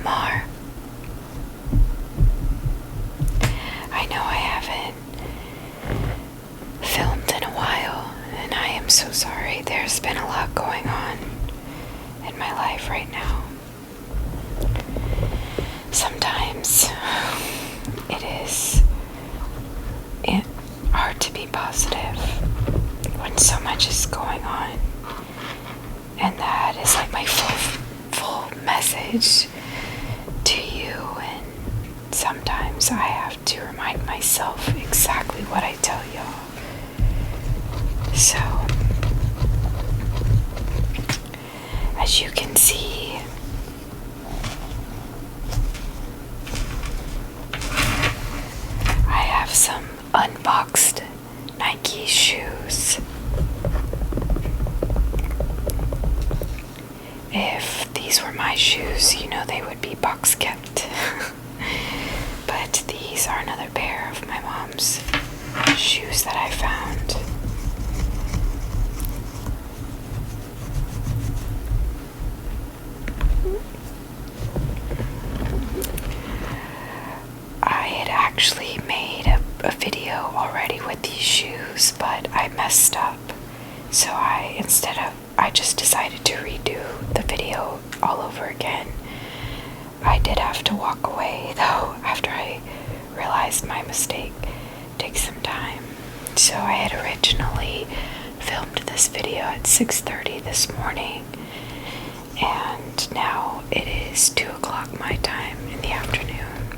ASMR. I know I haven't filmed in a while, and I am so sorry. There's been a lot going on in my life right now. Sometimes it is hard to be positive when so much is going on, and that is like my full message to you. And sometimes I have to remind myself exactly what I tell y'all. So as you can see, I have some unboxed Nike shoes. If these were my shoes, you know they would be box kept. But these are another pair of my mom's shoes that I found. I had actually made a video already with these shoes, but I messed up. So I just decided to redo the video all over again. I did have to walk away though after I realized my mistake. It takes some time. So I had originally filmed this video at 6:30 this morning, and now it is 2 o'clock my time in the afternoon.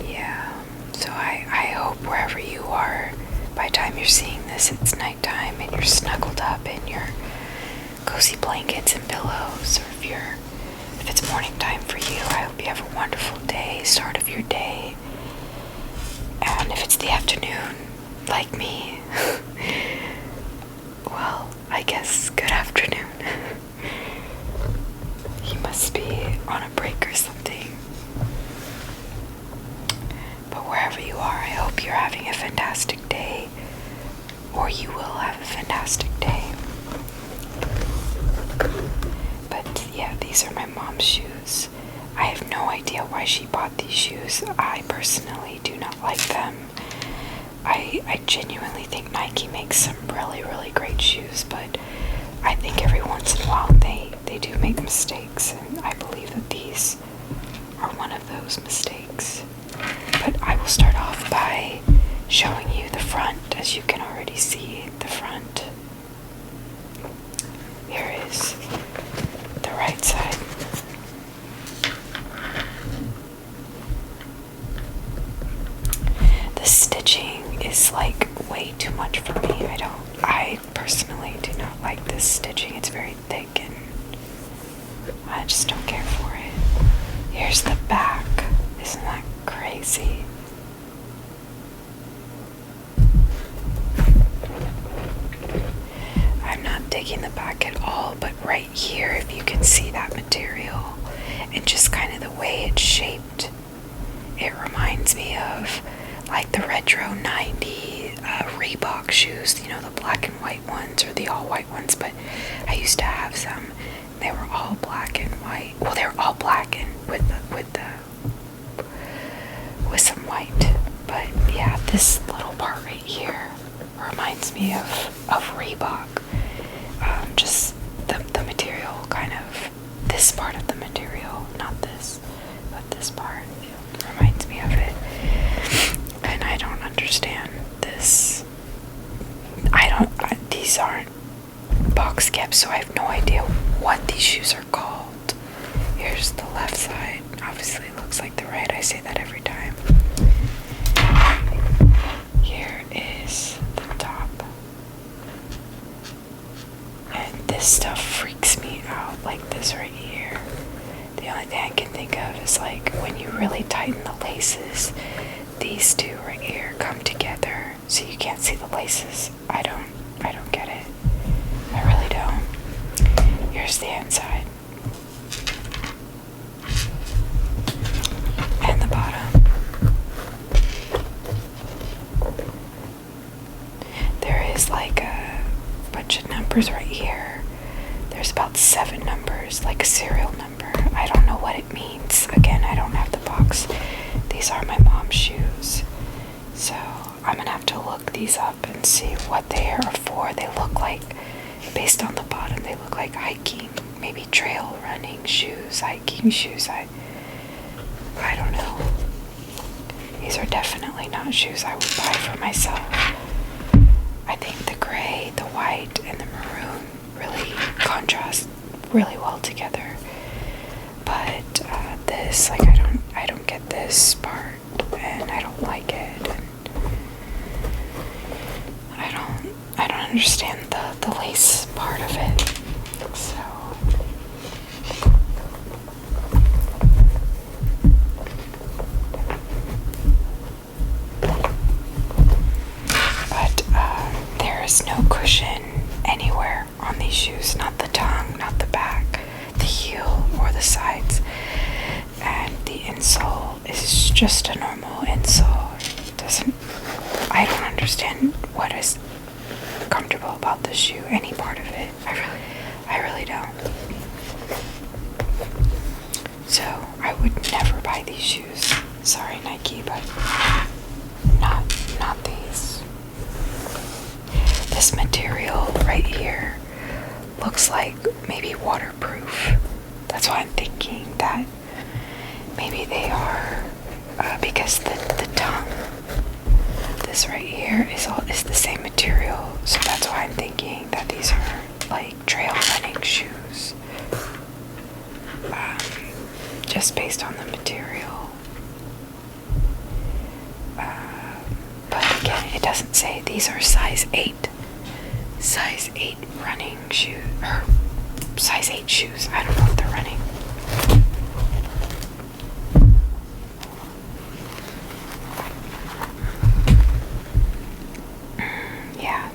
Yeah, so I hope wherever you are, by the time you're seeing this, it's nighttime and you're snuggled up in your cozy blankets and pillows, or if it's morning time for you, I hope you have a wonderful day, start of your day. And if it's the afternoon, like me, well, I guess good afternoon. You must be on a break or something. But wherever you are, I hope you're having a fantastic day, or you will have a fantastic day. But yeah, these are my mom's shoes. I have no idea why she bought these shoes. I personally do not like them. I genuinely think Nike makes some really, really great shoes, but I think every once in a while they do make mistakes, and I believe that these are one of those mistakes. But I will start off by showing you the front. As you can already see the front. Here is the right side. The stitching is like way too much for me. I personally do not like this stitching. It's very thick and I just don't care for it. Here's the back. Isn't that crazy? I'm not digging the back at all, but right here, if you can see that material and just kind of the way it's shaped, it reminds me of like the retro 90 Reebok shoes, you know, the black and white ones or the all white ones, but I used to have some. They were all black and white. Well, they were all black and with some white. But yeah, this little part right here reminds me of Reebok. Just the material, kind of this part of the material, not this, but this part reminds me of it. And I don't understand this. These aren't box kept, so I have no idea what these shoes are called. Here's the left side. Obviously it looks like the right. I say that every time. Here is the top. And this stuff freaks me out, like this right here. The only thing I can think of is like when you really tighten the laces, these two right here come together so you can't see the laces. I don't get it. I really don't. Here's the inside. And the bottom. There is like a bunch of numbers right here. There's about 7 numbers, like a serial number. I don't know what it means. Again, I don't have the box. These are my mom's shoes. So I'm gonna have to look these up and see what they are for. They look like, based on the bottom, they look like hiking, maybe trail running shoes, hiking shoes. I don't know. These are definitely not shoes I would buy for myself. I think the gray, the white, and the maroon really contrast really well together. But this, like, I don't get this part, and I don't like it. And I don't understand the lace part of it. So there is no cushion anywhere on these shoes, not the tongue, not the back, the heel, or the sides. And the insole is just a normal insole. I don't understand what is comfortable about this shoe, any part of it. I really don't. So I would never buy these shoes. Sorry, Nike, but not these. This material right here looks like maybe waterproof. That's why I'm thinking that maybe they are, because the tongue, this right here is the same material. So that's why I'm thinking that these are like trail running shoes. Just based on the material. But again, it doesn't say. These are size 8. Size 8 running shoes. Or size 8 shoes. I don't know if they're running. Yeah.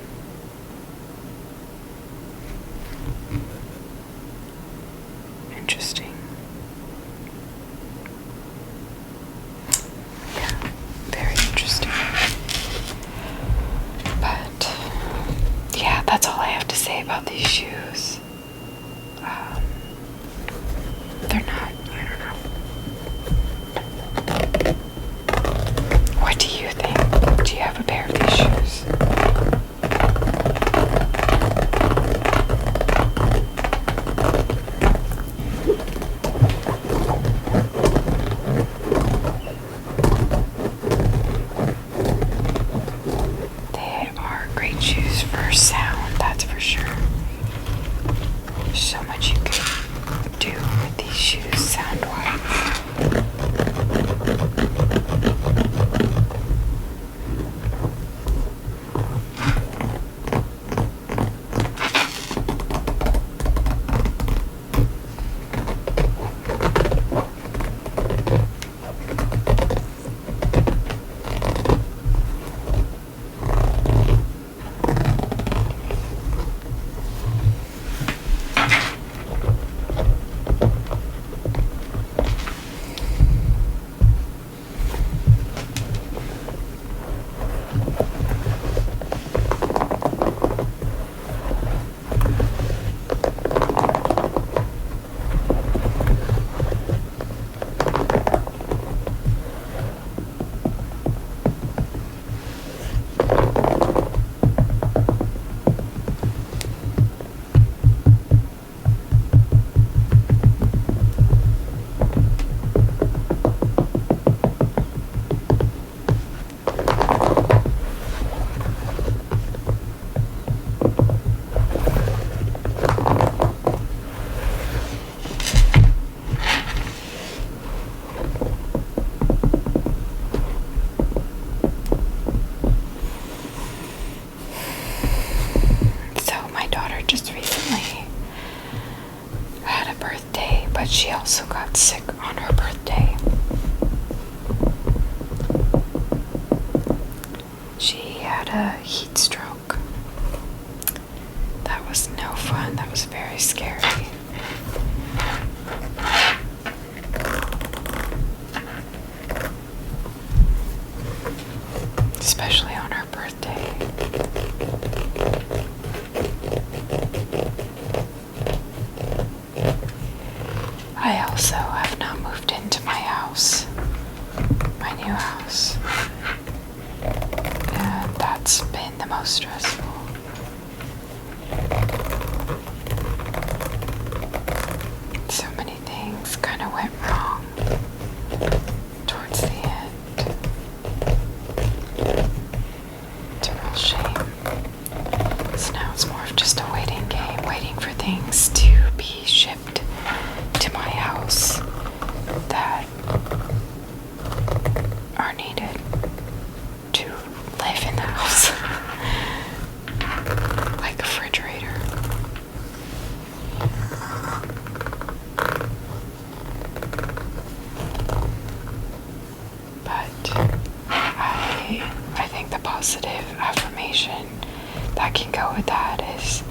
Interesting. Yeah, very interesting. But yeah, that's all I have to say about these shoes. They're not, I don't know. What do you think? Do you have a pair of these shoes? They are great shoes for sound, that's for sure. There's so much you can do with these shoes sound-wise. But she also got sick on her birthday. She had a heat stroke. That was no fun. That was very scary. Especially on her birthday. I also have not moved into my house, my new house, and that's been the most stressful. So many things kind of went wrong towards the end. It's a real shame. So now it's more of just a waiting game, waiting for things to be shipped to my house that are needed to live in the house. Like a refrigerator. But I think the positive affirmation that can go with that is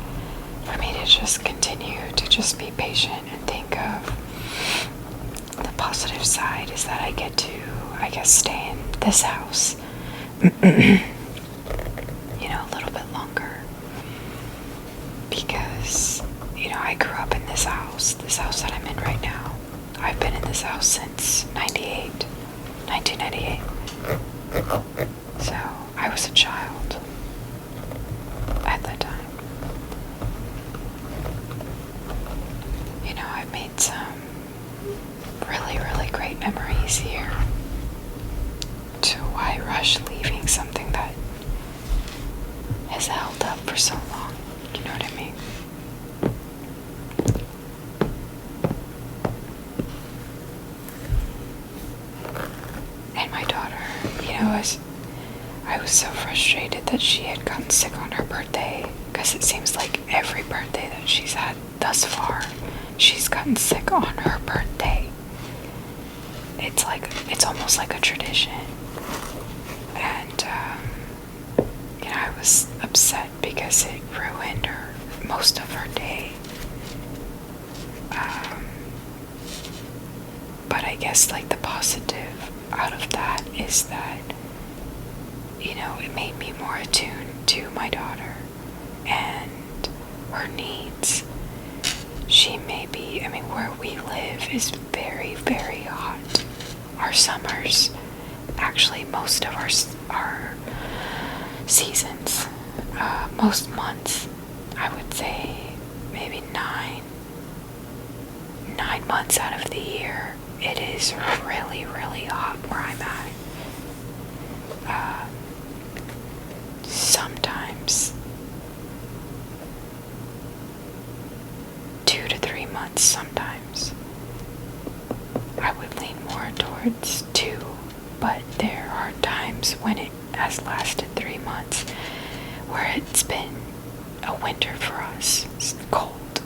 for me to just continue to just be patient and think of the positive side is that I get to, I guess, stay in this house, a little bit longer. Because, I grew up in this house that I'm in right now. I've been in this house since 1998. So, I was a child at that time. I've made some really, really great memories here. So why rush leaving something that has held up for so long? You know what I mean? And my daughter, I was so frustrated that she had gotten sick on her birthday, because it seems like every birthday that she's had thus far, she's gotten sick on her birthday. It's almost like a tradition. And, I was upset because it ruined most of her day. But I guess, the positive out of that is that, it made me more attuned to my daughter and her needs. She may be, where we live is very, very hot. Our summers, actually most of our seasons, most months, I would say maybe 9 months out of the year, it is really, really hot where I'm at. Sometimes 2 to 3 months, sometimes I would lean more towards 2, but there are times when it has lasted 3 months where it's been a winter for us. It's cold,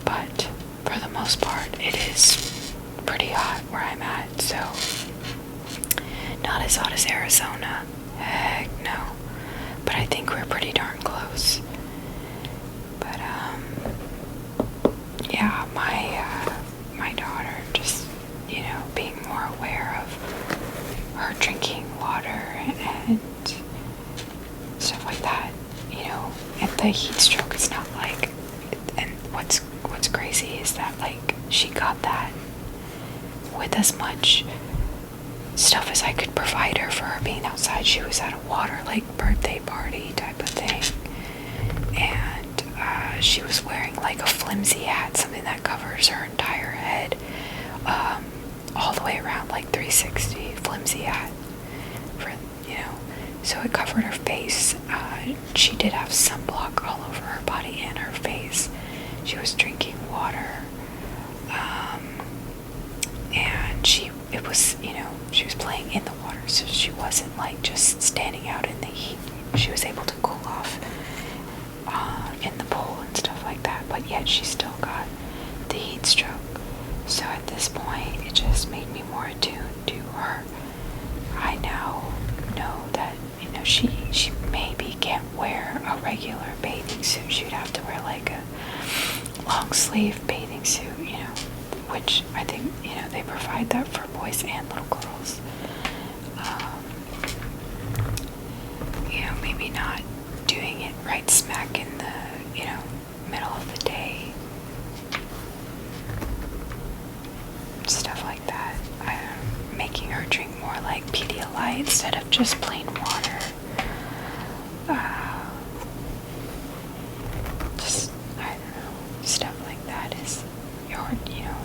but for the most part it is pretty hot where I'm at. So not as hot as Arizona, heck no, but I think we're pretty darn close. But yeah, my daughter just, being more aware of her drinking water and stuff like that, and the heat stroke is not and what's crazy is that she got that with as much stuff as I could provide her for her being outside. She was at a water birthday party type of thing, and she was wearing a flimsy hat, something that covers her entire head, all the way around 360, flimsy hat for so it covered her face. She did have sunblock all over her body and her face. She was drinking water, and she was playing in the water, so she wasn't just standing out in the heat. She was able to cool off in the pool and stuff like that, but yet she still got the heat stroke. So at this point, it just made me more attuned to her. I now know that she maybe can't wear a regular bathing suit. She'd have to wear a long sleeve bathing suit, which I think they provide that for boys and little girls. Maybe not doing it right smack in the middle of the day like Pedialyte instead of just plain water. Just, I don't know, stuff like that is hard, you know.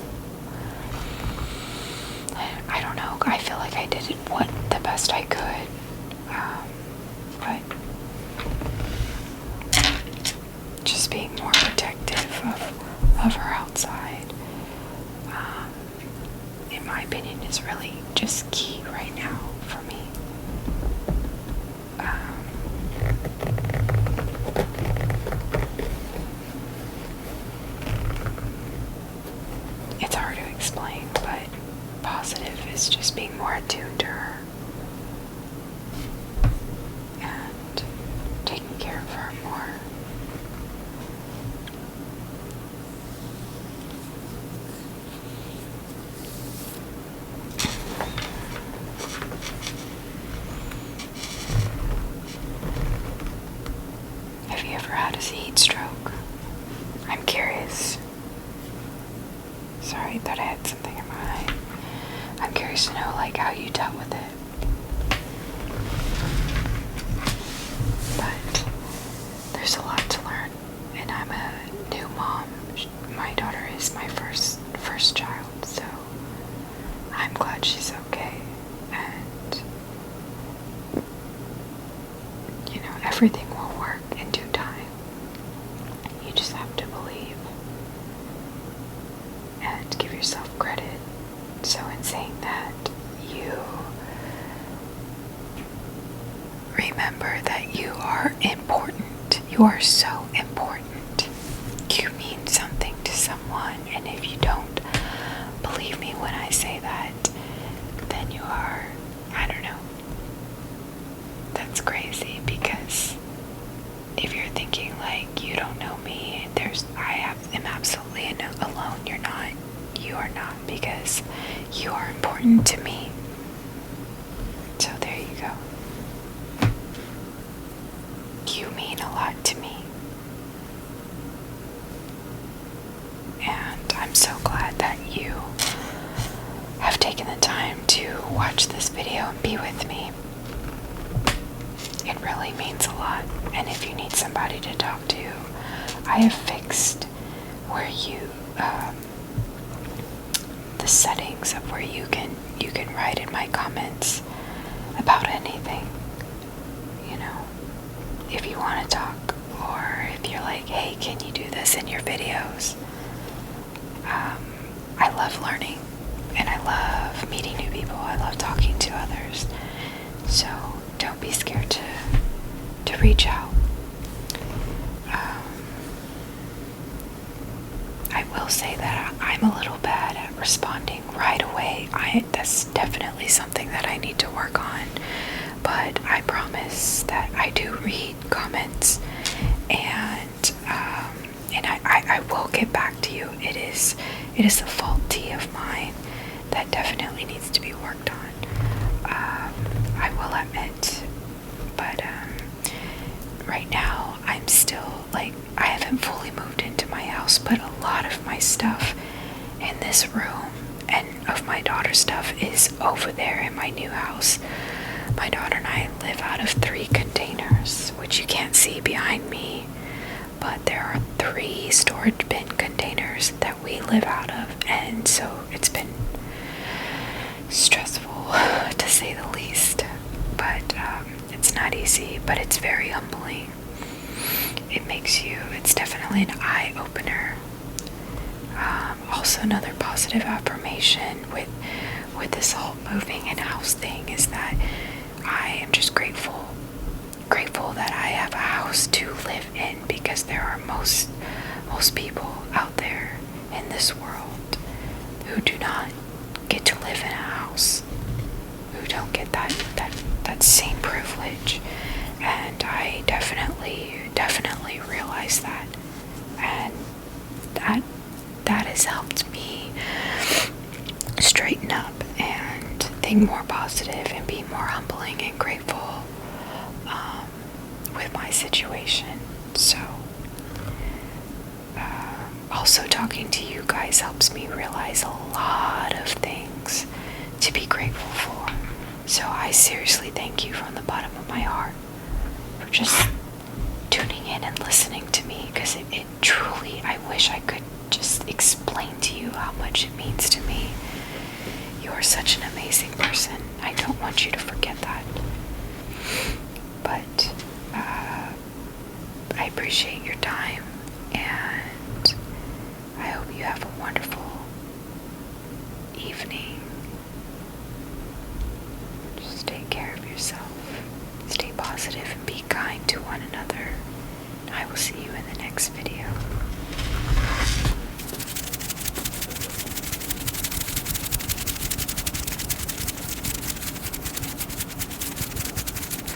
I don't know, I feel like I did what the best I could, but just being more protective of her outside, in my opinion, is really just key right now for me. It's hard to explain, but positive is just being more attuned to her and taking care of her more. Have you ever had a heat stroke? I'm curious. Sorry, I thought I had something in my eye. I'm curious to know, like, how you dealt with it. But there's a lot to learn, and I'm a new mom. My daughter is my first child, so I'm glad she's okay. And you know, everything will work in due time. You just have to believe and give yourself credit. So in saying that, you remember that you are important. You are so important. You mean something to someone, and if you don't believe me when I say that, then you are, I don't know. That's crazy, because if you're thinking like you don't know me, am absolutely alone. You're not. You are not, because you are important to me. So there you go. You mean a lot to me. And I'm so glad that you have taken the time to watch this video and be with me. It really means a lot. And if you need somebody to talk to, I have fixed where the settings of where you can write in my comments about anything. You know, if you want to talk, or if you're like, hey, can you do this in your videos? I love learning, and I love meeting new people. I love talking to others. So don't be scared to reach out. I will say that I'm a little bad at responding right away. That's definitely something that I need to work on. But I promise that I do read comments, and I will get back to you. It is a faulty of mine that definitely needs to be worked on. I will admit, but right now I'm still like, I haven't fully moved into my house, but a lot of my stuff in this room and of my daughter's stuff is over there in my new house. My daughter and I live out of 3 containers, which you can't see behind me, but there are 3 storage bin containers that we live out of, and so it's been stressful to say the least. But it's not easy, but it's very humbling. It's definitely an eye-opener. Also, another positive affirmation with this whole moving and house thing is that I am just grateful that I have a house to live in, because there are most people out there in this world who do not get to live in a house, who don't get that same privilege. And I definitely realize that, and that has helped me straighten up and think more positive and be more humbling and grateful with my situation. So also talking to you guys helps me realize a lot of things to be grateful for. So I seriously thank you from the bottom of my heart for just tuning in and listening to me, because it truly, I wish I could just explain to you how much it means to me. You are such an amazing person. I don't want you to forget that. But I appreciate your time, and I hope you have a wonderful evening. Just take care of yourself. Stay positive and be kind to one another. I will see you in the next video.